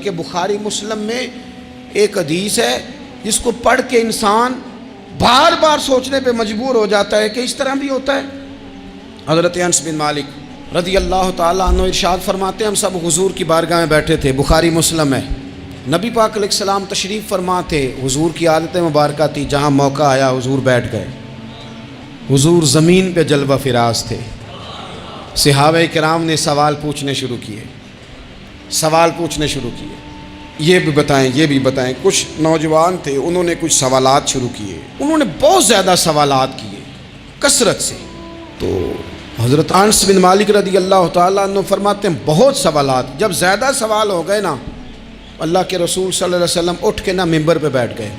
کہ بخاری مسلم میں ایک حدیث ہے جس کو پڑھ کے انسان بار بار سوچنے پہ مجبور ہو جاتا ہے کہ اس طرح بھی ہوتا ہے۔ حضرت انس بن مالک رضی اللہ تعالیٰ عنہ ارشاد فرماتے ہیں ہم سب حضور کی بارگاہ میں بیٹھے تھے، بخاری مسلم ہے، نبی پاک علیہ السلام تشریف فرما تھے، حضور کی عادت مبارکہ تھی جہاں موقع آیا حضور بیٹھ گئے، حضور زمین پہ جلوہ فراز تھے، صحابہ کرام نے سوال پوچھنے شروع کیے، یہ بھی بتائیں، کچھ نوجوان تھے انہوں نے کچھ سوالات شروع کیے، انہوں نے بہت زیادہ سوالات کیے کثرت سے۔ تو حضرت انس بن مالک رضی اللہ تعالیٰ عنہ فرماتے ہیں بہت سوالات، جب زیادہ سوال ہو گئے نا اللہ کے رسول صلی اللہ علیہ وسلم اٹھ کے نا ممبر پہ بیٹھ گئے،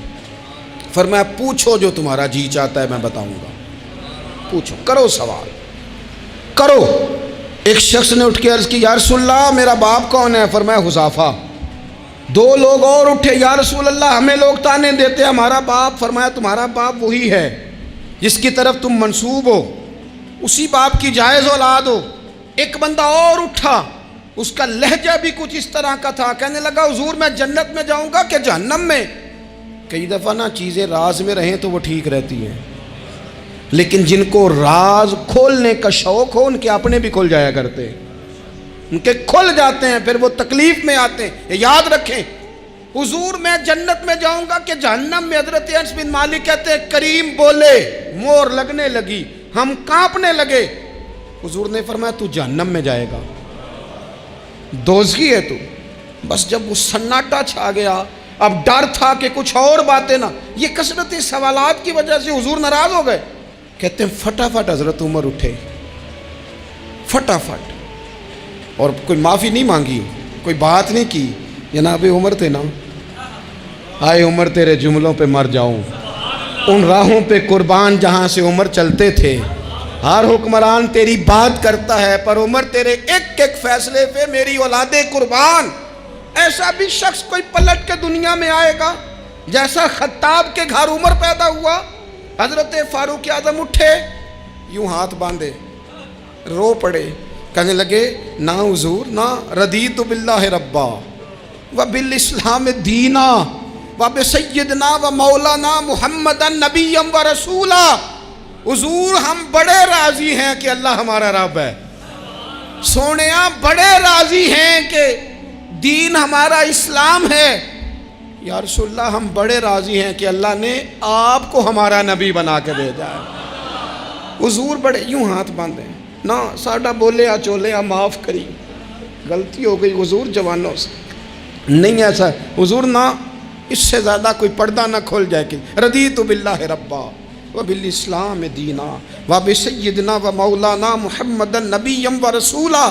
فرمایا پوچھو جو تمہارا جی چاہتا ہے میں بتاؤں گا، پوچھو، کرو سوال کرو۔ ایک شخص نے اٹھ کے عرض کی یا رسول اللہ میرا باپ کون ہے؟ فرمایا حذیفہ۔ دو لوگ اور اٹھے یا رسول اللہ ہمیں لوگ تانے دیتے ہمارا باپ، فرمایا تمہارا باپ وہی ہے جس کی طرف تم منسوب ہو، اسی باپ کی جائز اولاد ہو۔ ایک بندہ اور اٹھا، اس کا لہجہ بھی کچھ اس طرح کا تھا، کہنے لگا حضور میں جنت میں جاؤں گا کہ جہنم میں؟ کئی دفعہ نا چیزیں راز میں رہیں تو وہ ٹھیک رہتی ہیں، لیکن جن کو راز کھولنے کا شوق ہو ان کے اپنے بھی کھل جایا کرتے ہیں، ان کے کھل جاتے ہیں پھر وہ تکلیف میں آتے ہیں۔ یاد رکھیں حضور میں جنت میں جاؤں گا کہ جہنم میں؟ حضرت انس بن مالک کہتے ہیں کریم بولے، مور لگنے لگی، ہم کانپنے لگے۔ حضور نے فرمایا تو جہنم میں جائے گا، دوزخی ہے تو۔ بس جب وہ سناٹا چھا گیا، اب ڈر تھا کہ کچھ اور باتیں نہ، یہ کثرت سوالات کی وجہ سے حضور ناراض ہو گئے۔ کہتے ہیں فٹافٹ حضرت عمر اٹھے، فٹافٹ، اور کوئی معافی نہیں مانگی، کوئی بات نہیں کی، جناب عمر تھے نا، آئے عمر تیرے جملوں پہ مر جاؤں، ان راہوں پہ قربان جہاں سے عمر چلتے تھے، ہر حکمران تیری بات کرتا ہے پر عمر تیرے ایک ایک فیصلے پہ میری اولاد قربان۔ ایسا بھی شخص کوئی پلٹ کے دنیا میں آئے گا جیسا خطاب کے گھر عمر پیدا ہوا۔ حضرت فاروق اعظم اٹھے، یوں ہاتھ باندھے، رو پڑے، کہنے لگے نہ حضور نہ، رضیت باللہ ربا وبالاسلام دینا وبسیدنا ومولانا محمدا نبیا ورسولا۔ حضور ہم بڑے راضی ہیں کہ اللہ ہمارا رب ہے، سونیا بڑے راضی ہیں کہ دین ہمارا اسلام ہے۔ یا رسول اللہ ہم بڑے راضی ہیں کہ اللہ نے آپ کو ہمارا نبی بنا کے بھیجا ہے۔ حضور بڑے، یوں ہاتھ باندھیں، نہ ساڈا بولیا چولیا معاف کری، غلطی ہو گئی حضور جوانوں سے، نہیں ایسا حضور، نہ اس سے زیادہ کوئی پردہ نہ کھول جائے کہ رضیت باللہ ربا وبالاسلام دینا وبسیدنا ومولانا محمدا نبیا ورسولا۔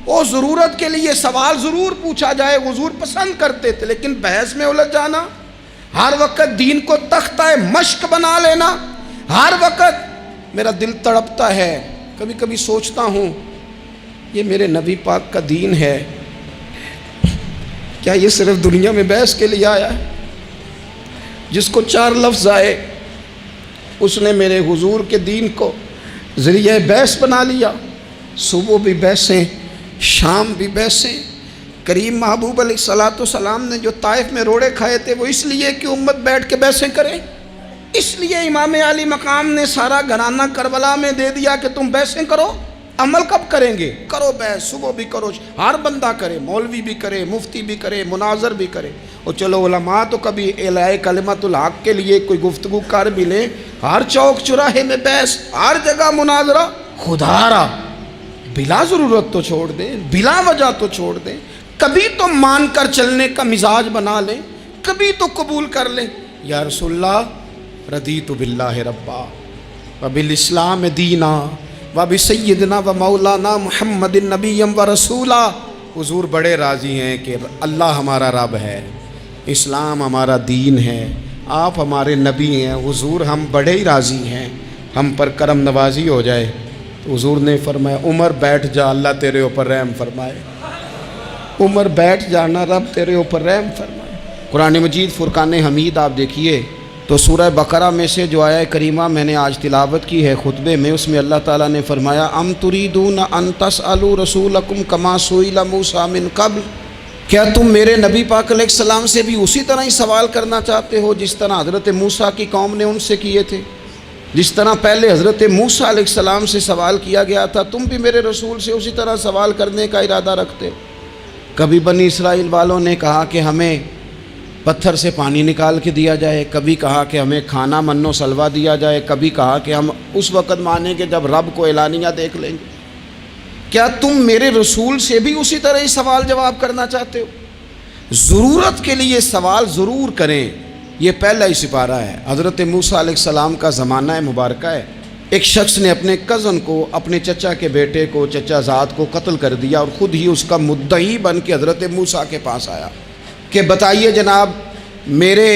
وہ ضرورت کے لیے سوال ضرور پوچھا جائے، حضور پسند کرتے تھے، لیکن بحث میں الجھ جانا، ہر وقت دین کو تختہ مشق بنا لینا، ہر وقت میرا دل تڑپتا ہے، کبھی کبھی سوچتا ہوں یہ میرے نبی پاک کا دین ہے، کیا یہ صرف دنیا میں بحث کے لیے آیا ہے؟ جس کو 4 لفظ آئے اس نے میرے حضور کے دین کو ذریعہ بحث بنا لیا۔ صبح بھی بحثیں، شام بھی بحثیں۔ کریم محبوب علیہ السلام نے جو طائف میں روڑے کھائے تھے وہ اس لیے کہ امت بیٹھ کے بحثیں کریں، اس لیے امام علی مقام نے سارا گھرانہ کربلا میں دے دیا کہ تم بحثیں کرو۔ عمل کب کریں گے؟ کرو بحث، صبح بھی کرو، ہر بندہ کرے، مولوی بھی کرے، مفتی بھی کرے، مناظر بھی کرے، اور چلو علماء تو کبھی اعلاء کلمت الحق کے لیے کوئی گفتگو کر بھی لیں، ہر چوک چراہے میں بحث، ہر جگہ مناظرہ، خدا را بلا ضرورت تو چھوڑ دیں، بلا وجہ تو چھوڑ دیں، کبھی تو مان کر چلنے کا مزاج بنا لیں، کبھی تو قبول کر لیں۔ یا رسول اللہ رضیت باللہ ربا وبالاسلام دینا وبسیدنا ومولانا محمد نبیا ورسولا۔ حضور بڑے راضی ہیں کہ اللہ ہمارا رب ہے، اسلام ہمارا دین ہے، آپ ہمارے نبی ہیں۔ حضور ہم بڑے ہی راضی ہیں، ہم پر کرم نوازی ہو جائے۔ تو حضور نے فرمایا عمر بیٹھ جا، اللہ تیرے اوپر رحم فرمائے، عمر بیٹھ جانا، رب تیرے اوپر رحم فرمائے۔ قرآن مجید فرقان حمید آپ دیکھیے تو سورہ بقرہ میں سے جو آیہ کریمہ میں نے آج تلاوت کی ہے خطبے میں، اس میں اللہ تعالیٰ نے فرمایا ام تریدون ان تسألوا رسولکم کما سئل موسیٰ من قبل، کیا تم میرے نبی پاک علیہ السلام سے بھی اسی طرح ہی سوال کرنا چاہتے ہو جس طرح حضرت موسیٰ کی قوم نے ان سے کیے تھے؟ جس طرح پہلے حضرت موسیٰ علیہ السلام سے سوال کیا گیا تھا، تم بھی میرے رسول سے اسی طرح سوال کرنے کا ارادہ رکھتے ہو؟ کبھی بنی اسرائیل والوں نے کہا کہ ہمیں پتھر سے پانی نکال کے دیا جائے، کبھی کہا کہ ہمیں کھانا من و سلوہ دیا جائے، کبھی کہا کہ ہم اس وقت مانیں گے جب رب کو اعلانیہ دیکھ لیں گے۔ کیا تم میرے رسول سے بھی اسی طرح ہی سوال جواب کرنا چاہتے ہو؟ ضرورت کے لیے سوال ضرور کریں، یہ پہلا ہی سپارہ ہے۔ حضرت موسیٰ علیہ السلام کا زمانہ مبارکہ ہے۔ ایک شخص نے اپنے کزن کو، اپنے چچا کے بیٹے کو، چچا زاد کو قتل کر دیا اور خود ہی اس کا مدعی بن کے حضرت موسیٰ کے پاس آیا کہ بتائیے جناب میرے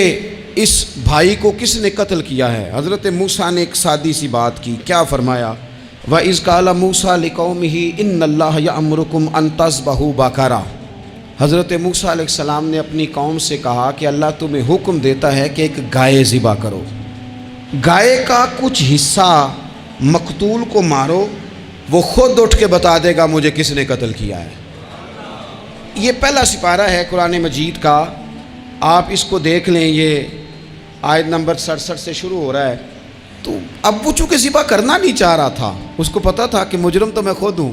اس بھائی کو کس نے قتل کیا ہے؟ حضرت موسیٰ نے ایک سادی سی بات کی، کیا فرمایا؟ وَإِذْ قَالَ مُوسَىٰ لِقَوْمِهِ إِنَّ اللَّهَ يَأْمُرُكُمْ أَن تَذْبَحُوا بَقَرَةً۔ حضرت موسیٰ علیہ السلام نے اپنی قوم سے کہا کہ اللہ تمہیں حکم دیتا ہے کہ ایک گائے ذبح کرو، گائے کا کچھ حصہ مقتول کو مارو، وہ خود اٹھ کے بتا دے گا مجھے کس نے قتل کیا ہے۔ یہ پہلا سپارہ ہے قرآن مجید کا، آپ اس کو دیکھ لیں، یہ آیت نمبر 67 سے شروع ہو رہا ہے۔ تو اب وہ چونکہ ذبح کرنا نہیں چاہ رہا تھا، اس کو پتا تھا کہ مجرم تو میں خود ہوں،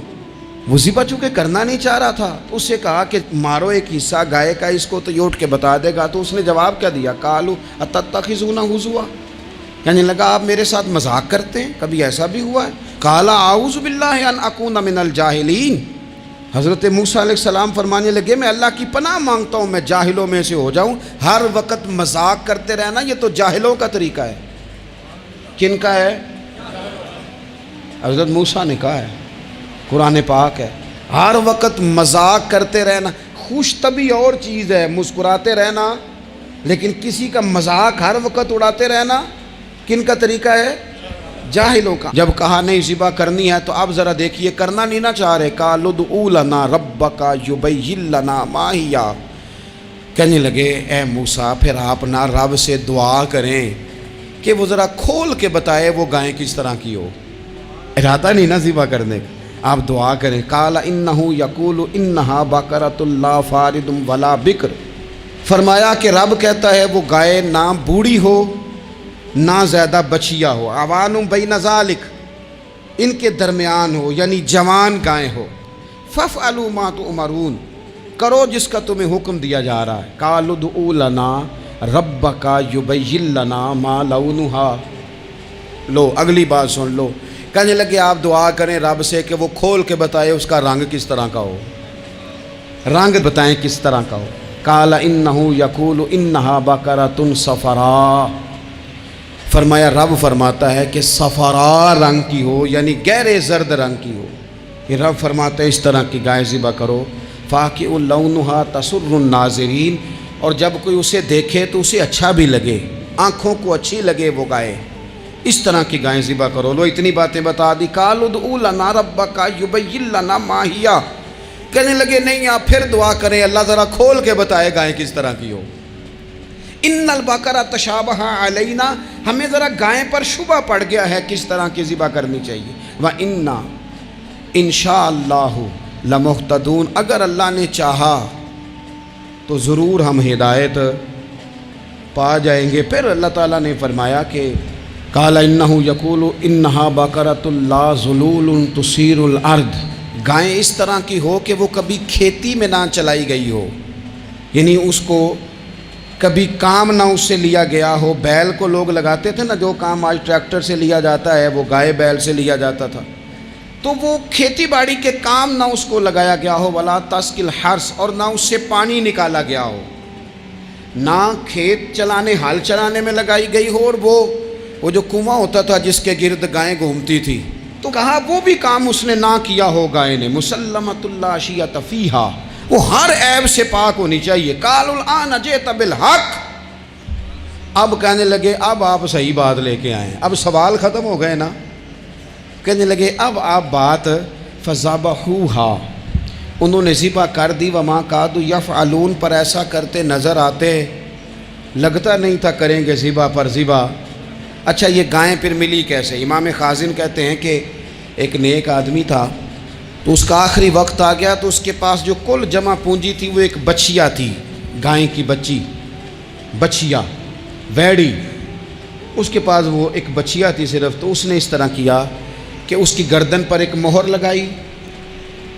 وہ ذبح چونکہ کرنا نہیں چاہ رہا تھا، اس سے کہا کہ مارو ایک حصہ گائے کا، اس کو تو یہ اٹھ کے بتا دے گا۔ تو اس نے جواب کیا دیا؟ قالوا اتتخذون ہزوا، یعنی لگا آپ میرے ساتھ مذاق کرتے ہیں، کبھی ایسا بھی ہوا ہے؟ قال اعوذ باللہ ان اکون من الجاہلین، حضرت موسیٰ علیہ السلام فرمانے لگے میں اللہ کی پناہ مانگتا ہوں میں جاہلوں میں سے ہو جاؤں۔ ہر وقت مذاق کرتے رہنا یہ تو جاہلوں کا طریقہ ہے۔ کن کا ہے؟ حضرت موسیٰ نے کہا ہے، قرآن پاک ہے، ہر وقت مذاق کرتے رہنا۔ خوش طبعی اور چیز ہے، مسکراتے رہنا، لیکن کسی کا مذاق ہر وقت اڑاتے رہنا کن کا طریقہ ہے؟ جاہلوں کا۔ جب کہا نہیں ذبح کرنی ہے تو اب ذرا دیکھیے، کرنا نہیں نہ چاہ رہے، قالوا ادع لنا ربک یبین لنا ما ہی، کہنے لگے اے موسیٰ پھر آپ نہ رب سے دعا کریں کہ وہ ذرا کھول کے بتائے وہ گائیں کس طرح کی ہو۔ ارادہ نہیں نہ ذبح کرنے کا، آپ دعا کریں۔ قال انہ یقول انہا بقرۃ لا فارض ولا بکر، فرمایا کہ رب کہتا ہے وہ گائے نہ بوڑھی ہو نہ زیادہ بچیا ہو، عوان بین ذالک، ان کے درمیان ہو، یعنی جوان گائے ہو۔ فافعلوا ما تؤمرون، کرو جس کا تمہیں حکم دیا جا رہا ہے۔ قالوا ادع لنا ربک یبین لنا ما لونھا، لو اگلی بات سن لو، کہنے لگے آپ دعا کریں رب سے کہ وہ کھول کے بتائے اس کا رنگ کس طرح کا ہو، رنگ بتائیں کس طرح کا ہو۔ قال انہ یقول انہا بقرۃ صفراء، فرمایا رب فرماتا ہے کہ صفراء رنگ کی ہو، یعنی گہرے زرد رنگ کی ہو۔ کہ رب فرماتا ہے اس طرح کی گائے ذبح کرو۔ فاقع لونھا تسر الناظرین، اور جب کوئی اسے دیکھے تو اسے اچھا بھی لگے، آنکھوں کو اچھی لگے وہ گائے، اس طرح کی گائیں ذبح کرو۔ لو اتنی باتیں بتا دی۔ قالوا ادع لنا ربک یبین لنا ما ہی، کہنے لگے نہیں آپ پھر دعا کریں اللہ ذرا کھول کے بتائے گائیں کس طرح کی ہو۔ ان البقرہ تشابہ علینا، ہمیں ذرا گائیں پر شبہ پڑ گیا ہے کس طرح کی ذبح کرنی چاہیے۔ وَإِنَّا انشاءاللہ لمہتدون، اگر اللہ نے چاہا تو ضرور ہم ہدایت پا جائیں گے۔ پھر اللہ تعالیٰ نے فرمایا کہ قال انہ یقول انہا بقرۃ لا ذلول تثیر الارض، گائیں اس طرح کی ہو کہ وہ کبھی کھیتی میں نہ چلائی گئی ہو، یعنی اس کو کبھی کام نہ اس سے لیا گیا ہو۔ بیل کو لوگ لگاتے تھے نا، جو کام آج ٹریکٹر سے لیا جاتا ہے وہ گائے بیل سے لیا جاتا تھا، تو وہ کھیتی باڑی کے کام نہ اس کو لگایا گیا ہو۔ ولا تسقی الحرث، اور نہ اس سے پانی نکالا گیا ہو، نہ کھیت چلانے ہل چلانے میں لگائی گئی ہو، اور وہ جو کنواں ہوتا تھا جس کے گرد گائیں گھومتی تھی، تو کہا وہ بھی کام اس نے نہ کیا ہو گائے نے۔ مسلمۃ لا شیۃ فیہا، وہ ہر عیب سے پاک ہونی چاہیے۔ قالوا الآن جئت بالحق، اب کہنے لگے اب آپ صحیح بات لے کے آئیں، اب سوال ختم ہو گئے نا۔ کہنے لگے اب آپ بات فذبحوہا، انہوں نے ذبح کر دی۔ وما کادوا یفعلون، پر ایسا کرتے نظر آتے، لگتا نہیں تھا کریں گے ذبح پر ذبح۔ اچھا یہ گائیں پھر ملی کیسے؟ امام خازن کہتے ہیں کہ ایک نیک آدمی تھا، تو اس کا آخری وقت آ گیا، تو اس کے پاس جو کل جمع پونجی تھی وہ ایک بچیا تھی، گائے کی بچیا ویڑی، اس کے پاس وہ ایک بچیا تھی صرف۔ تو اس نے اس طرح کیا کہ اس کی گردن پر ایک مہر لگائی،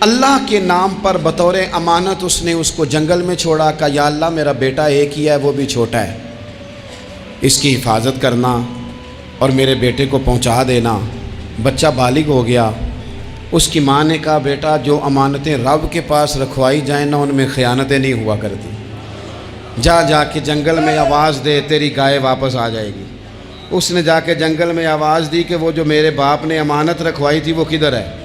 اللہ کے نام پر بطور امانت اس نے اس کو جنگل میں چھوڑا، کہ یا اللہ میرا بیٹا ایک ہی ہے، وہ بھی چھوٹا ہے، اس کی حفاظت کرنا اور میرے بیٹے کو پہنچا دینا۔ بچہ بالغ ہو گیا، اس کی ماں نے کہا بیٹا جو امانتیں رب کے پاس رکھوائی جائیں نا ان میں خیانتیں نہیں ہوا کرتی، جا کے جنگل میں آواز دے تیری گائے واپس آ جائے گی۔ اس نے جا کے جنگل میں آواز دی کہ وہ جو میرے باپ نے امانت رکھوائی تھی وہ کدھر ہے؟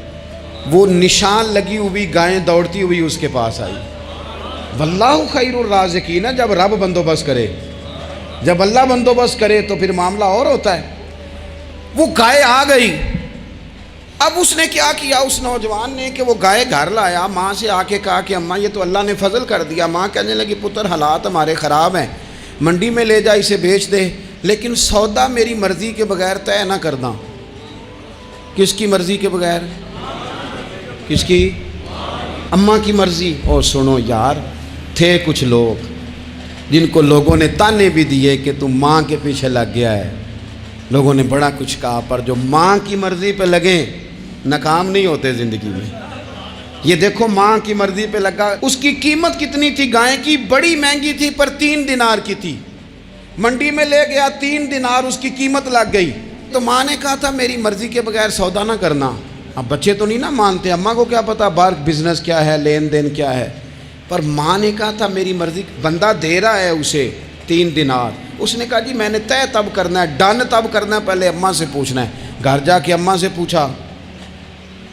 وہ نشان لگی ہوئی گائیں دوڑتی ہوئی اس کے پاس آئی۔ واللہ خیر الرازقین، جب رب بندوبست کرے، جب اللہ بندوبست کرے تو پھر معاملہ اور ہوتا ہے۔ وہ گائے آ گئی۔ اب اس نے کیا کیا اس نوجوان نے کہ وہ گائے گھر لایا، ماں سے آ کے کہا کہ اماں یہ تو اللہ نے فضل کر دیا۔ ماں کہنے لگی پتر حالات ہمارے خراب ہیں، منڈی میں لے جا اسے بیچ دے، لیکن سودا میری مرضی کے بغیر طے نہ کرنا۔ کس کی مرضی کے بغیر؟ کس کی؟ اماں کی مرضی۔ اور سنو یار، تھے کچھ لوگ جن کو لوگوں نے تانے بھی دیے کہ تم ماں کے پیچھے لگ گیا ہے، لوگوں نے بڑا کچھ کہا، پر جو ماں کی مرضی پہ لگیں ناکام نہیں ہوتے زندگی میں۔ یہ دیکھو ماں کی مرضی پہ لگا۔ اس کی قیمت کتنی تھی گائے کی؟ بڑی مہنگی تھی، پر 3 دینار کی تھی۔ منڈی میں لے گیا، 3 دینار اس کی قیمت لگ گئی۔ تو ماں نے کہا تھا میری مرضی کے بغیر سودا نہ کرنا۔ اب بچے تو نہیں نا مانتے، اماں کو کیا پتا باہر بزنس کیا ہے، لین دین کیا ہے، پر ماں نے کہا تھا میری مرضی۔ بندہ دے رہا ہے اسے 3 دینار، اس نے کہا جی میں نے طے تب کرنا ہے، ڈن تب کرنا ہے، پہلے اماں سے پوچھنا ہے۔ گھر جا کے اماں سے پوچھا،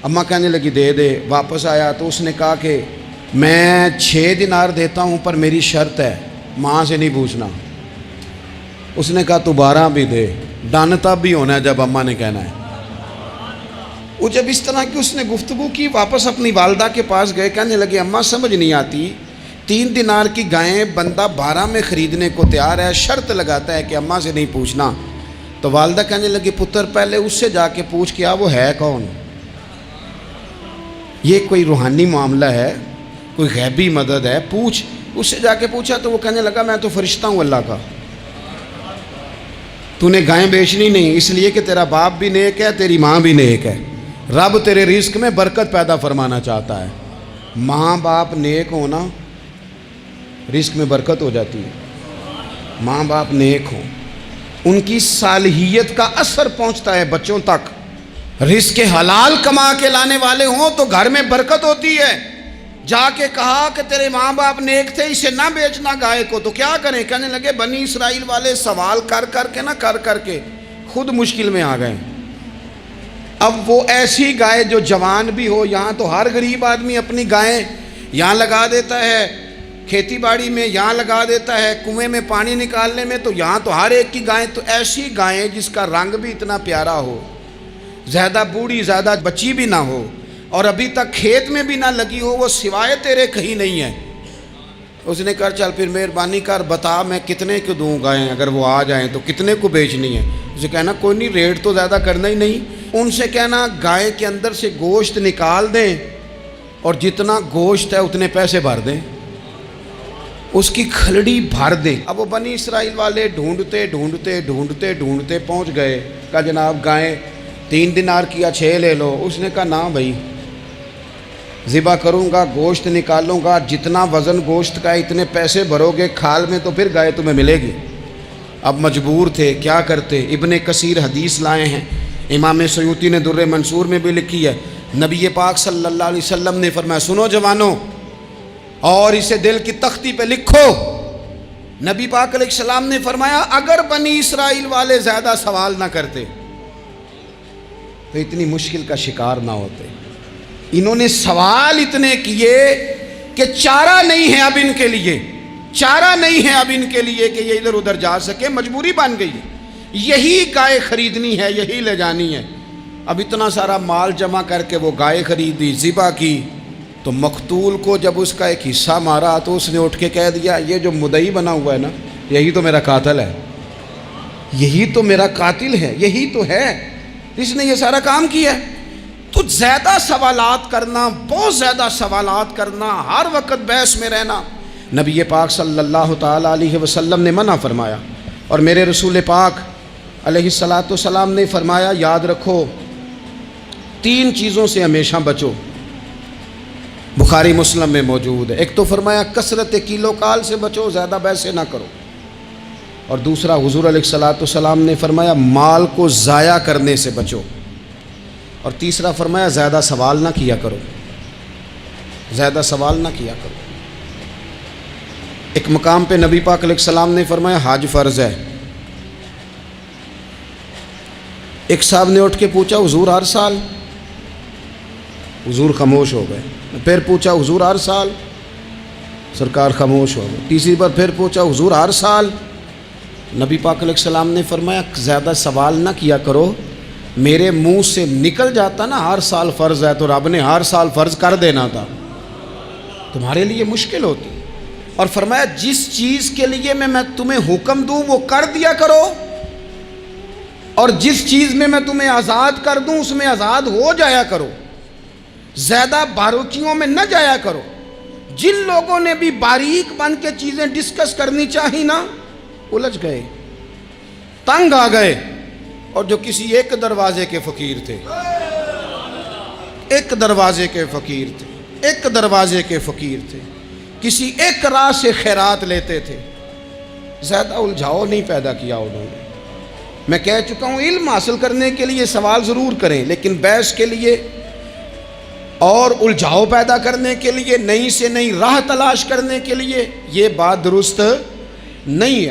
اماں کہنے لگی دے دے۔ واپس آیا تو اس نے کہا کہ میں 6 دینار دیتا ہوں پر میری شرط ہے، ماں سے نہیں پوچھنا۔ اس نے کہا تو 12 بھی دے، ڈن تب بھی ہونا ہے جب اماں نے کہنا ہے۔ وہ جب اس طرح کی اس نے گفتگو کی، واپس اپنی والدہ کے پاس گئے، کہنے لگے اماں سمجھ نہیں آتی، 3 دینار کی گائیں بندہ 12 میں خریدنے کو تیار ہے، شرط لگاتا ہے کہ اماں سے نہیں پوچھنا۔ تو والدہ کہنے لگی پتر پہلے اس سے جا کے پوچھ کیا وہ ہے کون؟ یہ کوئی روحانی معاملہ ہے، کوئی غیبی مدد ہے، پوچھ۔ اس سے جا کے پوچھا تو وہ کہنے لگا میں تو فرشتہ ہوں اللہ کا، تو نے گائیں بیچنی نہیں، اس لیے کہ تیرا باپ بھی نیک ہے، تیری ماں بھی نیک ہے، رب تیرے رزق میں برکت پیدا فرمانا چاہتا ہے۔ ماں باپ نیک ہونا رزق میں برکت ہو جاتی ہے۔ ماں باپ نیک ہوں، ان کی صالحیت کا اثر پہنچتا ہے بچوں تک۔ رزق حلال کما کے لانے والے ہوں تو گھر میں برکت ہوتی ہے۔ جا کے کہا کہ تیرے ماں باپ نیک تھے، اسے نہ بیچنا گائے کو، تو کیا کریں؟ کہنے لگے بنی اسرائیل والے سوال کر کر کے خود مشکل میں آ گئے۔ اب وہ ایسی گائے جو جوان بھی ہو، یہاں تو ہر غریب آدمی اپنی گائیں یہاں لگا دیتا ہے، کھیتی باڑی میں یہاں لگا دیتا ہے، کنویں میں پانی نکالنے میں تو یہاں تو ہر ایک کی گائیں، تو ایسی گائیں جس کا رنگ بھی اتنا پیارا ہو، زیادہ بوڑھی زیادہ بچی بھی نہ ہو، اور ابھی تک کھیت میں بھی نہ لگی ہو، وہ سوائے تیرے کہیں نہیں ہے۔ اس نے کہا چل پھر مہربانی کر بتا میں کتنے کو دوں گائیں، اگر وہ آ جائیں تو کتنے کو بیچنی ہے؟ اسے کہنا کوئی نہیں، ریٹ تو زیادہ کرنا ہی نہیں۔ ان سے کہنا گائے کے اندر سے گوشت نکال دیں اور جتنا گوشت ہے اتنے پیسے بھر دیں، اس کی کھلڑی بھر دیں۔ اب وہ بنی اسرائیل والے ڈھونڈتے پہنچ گئے، کہا جناب گائیں 3 دینار کیا 6 لے لو۔ اس نے کہا نہ بھائی، ذبح کروں گا، گوشت نکالوں گا، جتنا وزن گوشت کا ہے اتنے پیسے بھرو گے، کھال میں تو پھر گائے تمہیں ملے گی۔ اب مجبور تھے، کیا کرتے؟ ابن کثیر حدیث لائے ہیں، امام سیوطی نے در منصور میں بھی لکھی ہے، نبی پاک صلی اللہ علیہ وسلم نے فرمایا سنو جوانوں اور اسے دل کی تختی پہ لکھو، نبی پاک علیہ السلام نے فرمایا اگر بنی اسرائیل والے زیادہ سوال نہ کرتے تو اتنی مشکل کا شکار نہ ہوتے۔ انہوں نے سوال اتنے کیے کہ چارہ نہیں ہے اب ان کے لیے، چارہ نہیں ہے اب ان کے لیے کہ یہ ادھر ادھر جا سکے، مجبوری بن گئی ہے، یہی گائے خریدنی ہے، یہی لے جانی ہے۔ اب اتنا سارا مال جمع کر کے وہ گائے خریدی، ذبح کی، تو مقتول کو جب اس کا ایک حصہ مارا تو اس نے اٹھ کے کہہ دیا یہ جو مدعی بنا ہوا ہے نا، یہی تو میرا قاتل ہے، یہی تو میرا قاتل ہے، یہی تو ہے، اس نے یہ سارا کام کیا ہے۔ تو زیادہ سوالات کرنا، بہت زیادہ سوالات کرنا، ہر وقت بحث میں رہنا، نبی پاک صلی اللہ تعالیٰ علیہ وسلم نے منع فرمایا۔ اور میرے رسول پاک علیہ الصلاۃ والسلام نے فرمایا، یاد رکھو 3 چیزوں سے ہمیشہ بچو، بخاری مسلم میں موجود ہے۔ ایک تو فرمایا کثرت کیلو کال سے بچو، زیادہ بحثیں نہ کرو، اور دوسرا حضور علیہ الصلاۃ والسلام نے فرمایا مال کو ضائع کرنے سے بچو، اور تیسرا فرمایا زیادہ سوال نہ کیا کرو، زیادہ سوال نہ کیا کرو۔ ایک مقام پہ نبی پاک علیہ السلام نے فرمایا حج فرض ہے۔ ایک صاحب نے اٹھ کے پوچھا حضور ہر سال؟ حضور خاموش ہو گئے۔ پھر پوچھا حضور ہر سال؟ سرکار خاموش ہو گئے۔ تیسری بار پھر پوچھا حضور ہر سال؟ نبی پاک علیہ السلام نے فرمایا زیادہ سوال نہ کیا کرو، میرے منہ سے نکل جاتا نا ہر سال فرض ہے تو رب نے ہر سال فرض کر دینا تھا، تمہارے لیے مشکل ہوتی۔ اور فرمایا جس چیز کے لیے میں تمہیں حکم دوں وہ کر دیا کرو، اور جس چیز میں تمہیں آزاد کر دوں اس میں آزاد ہو جایا کرو، زیادہ باریکیوں میں نہ جایا کرو۔ جن لوگوں نے بھی باریک بن کے چیزیں ڈسکس کرنی چاہی نا، الجھ گئے، تنگ آ گئے، اور جو کسی ایک دروازے کے فقیر تھے، ایک دروازے کے فقیر تھے، ایک دروازے کے فقیر تھے، کسی ایک راہ سے خیرات لیتے تھے، زیادہ الجھاؤ نہیں پیدا کیا انہوں نے۔ میں کہہ چکا ہوں علم حاصل کرنے کے لیے سوال ضرور کریں، لیکن بحث کے لیے اور الجھاؤ پیدا کرنے کے لیے، نئی سے نئی راہ تلاش کرنے کے لیے، یہ بات درست نہیں ہے۔